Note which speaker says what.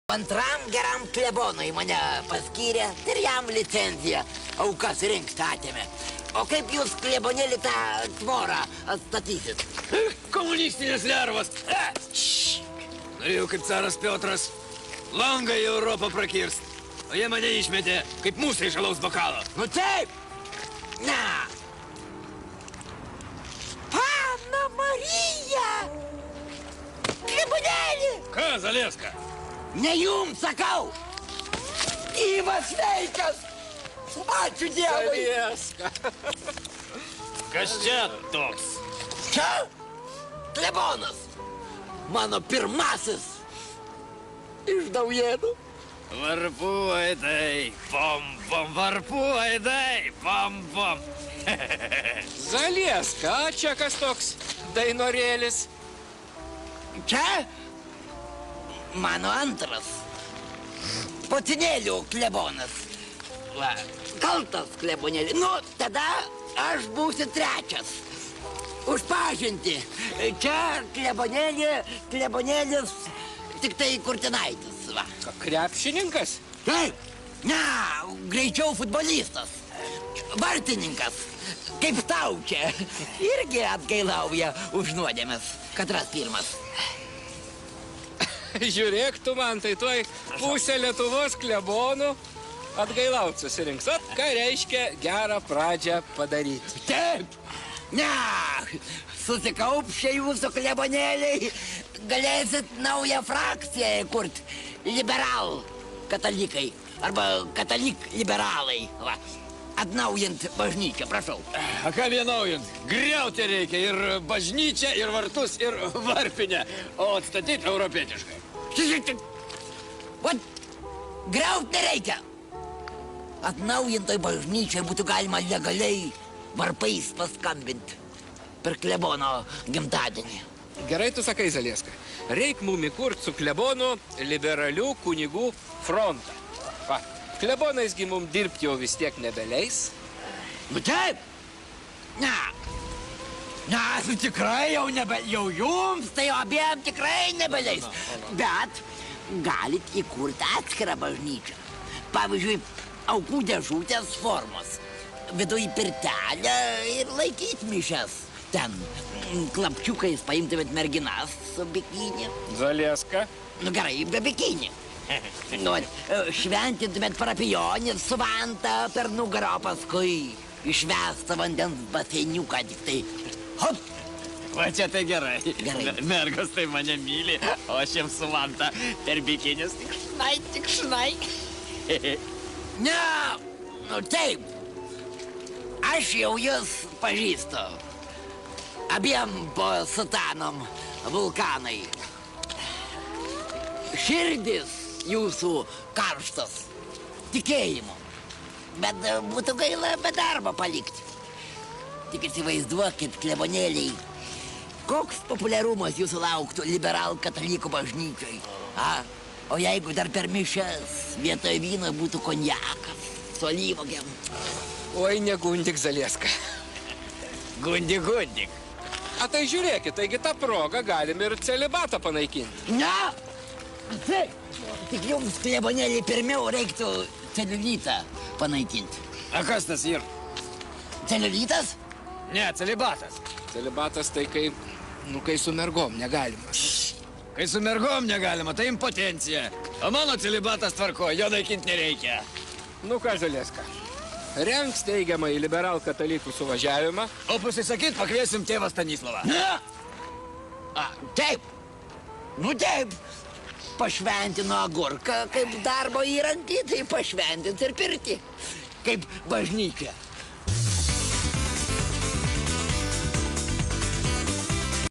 Speaker 1: Antram geram klebonui mane paskyrė ir jam licenciją aukas rinkti atėmė. O kaip jūs klebonėlį tą tvorą atstatysit?
Speaker 2: Komunistinės lervos. Norėjau kaip caras Piotras langą į Europą prakirst. O jie mane išmetė kaip musę iš alaus bokalo.
Speaker 1: Nu taip! Ne! Pana Marija! Klebonėlį!
Speaker 2: Ką, Zalieska?
Speaker 1: Ne jums sakau! Gyvas sveikas! Ačiū Dievui!
Speaker 3: Zalieska.
Speaker 2: Kas čia toks?
Speaker 1: Čia klebonas! Mano pirmasis iš naujienų.
Speaker 2: Varpų aidai, bom, bom, varpų aidai, bom, bom.
Speaker 3: Zalieska, a čia kas toks dainorėlis?
Speaker 1: Čia mano antras potinėlių klebonas. Va, kaltas klebonėlį. Nu, tada aš būsiu trečias. Už pažintį. Čia klebonėlis tik tai Kurtinaitis. Va.
Speaker 3: Krepšininkas?
Speaker 1: Taip. Ne, greičiau futbolistas. Vartininkas. Kaip tau čia. Irgi atgailauja už nuodėmes. Katras pirmas.
Speaker 3: Žiūrėk tu man, tai tuoj pusė Lietuvos klebonų atgailaut susirinks. Ot, ką reiškia gerą pradžią padaryti.
Speaker 1: Taip. Ne, susikaupšę jūsų klebonėliai, galėsit naują frakciją įkurt. Liberal katalikai arba katalik liberalai. Va. Atnaujint bažnyčią, prašau.
Speaker 2: A ką vienaujant? Griauti reikia ir bažnyčią, ir vartus, ir varpinę. O atstatyti europietiškai.
Speaker 1: Vat, griaut nereikia. Atnaujintoj bažnyčiai būtų galima legaliai varpais paskambinti per klebono gimtadienį.
Speaker 3: Gerai tu sakai, Zalieska. Reik mum įkurt su klebonu liberalių kunigų frontą. Va, klebonaisgi mum dirbti jau vis tiek nebeleis.
Speaker 1: Nu taip. Ne. Ne, nu tikrai jau jau jums, tai abiem tikrai nebeleis. Bet galit įkurti atskirą bažnyčią. Pavyzdžiui, aukų dėžutės formos. Viduj pirtelę ir laikyt mišes. Ten klapčiukais paimtumėt merginas su bikini.
Speaker 3: Zalieska.
Speaker 1: Nu gerai, be bikini. Nu, šventintumėt parapijonį su vanta per nugarą, o paskui išvestą vandens baseiniuką tik tai. Hop!
Speaker 2: Va čia tai gerai.
Speaker 1: Gerai.
Speaker 2: Mergos tai mane myli, o aš jiems su vanta per bikinius tik šnai.
Speaker 1: Ne, nu taip. Aš jau jūs pažįstu. Abiem po sutanom vulkanai. Širdis jūsų karštas tikėjimu. Bet būtų gaila be darbo palikti. Tik įsivaizduokit, klebonėliai, koks populiarumas jūsų lauktų liberal katalikų bažnyčiai. O jeigu dar per mišes vietoj vyno būtų konjakas su alyvuogėm.
Speaker 3: Oi, negundik, Zalieska.
Speaker 2: Gundik.
Speaker 3: A tai žiūrėkit, taigi tą progą galim ir celibatą panaikinti.
Speaker 1: Ne! Taip, tik jums, klebonėliai, pirmiau reiktų celiulitą panaikinti.
Speaker 2: A kas tas ir?
Speaker 1: Celiulitas?
Speaker 2: Ne, celibatas.
Speaker 3: Celibatas tai kai su mergom negalima.
Speaker 2: Kai su mergom negalima, tai impotencija. O mano celibatas tvarko, jo naikinti nereikia.
Speaker 3: Nu ką, Zalieska, renk steigiamą į liberal katalikų suvažiavimą.
Speaker 2: O pasisakyt, pakviesim tėvą Stanislavą.
Speaker 1: Ne! Taip. Nu taip. Pašventino agurką kaip darbo įrankį, tai pašventins ir pirtį. Kaip bažnyčia.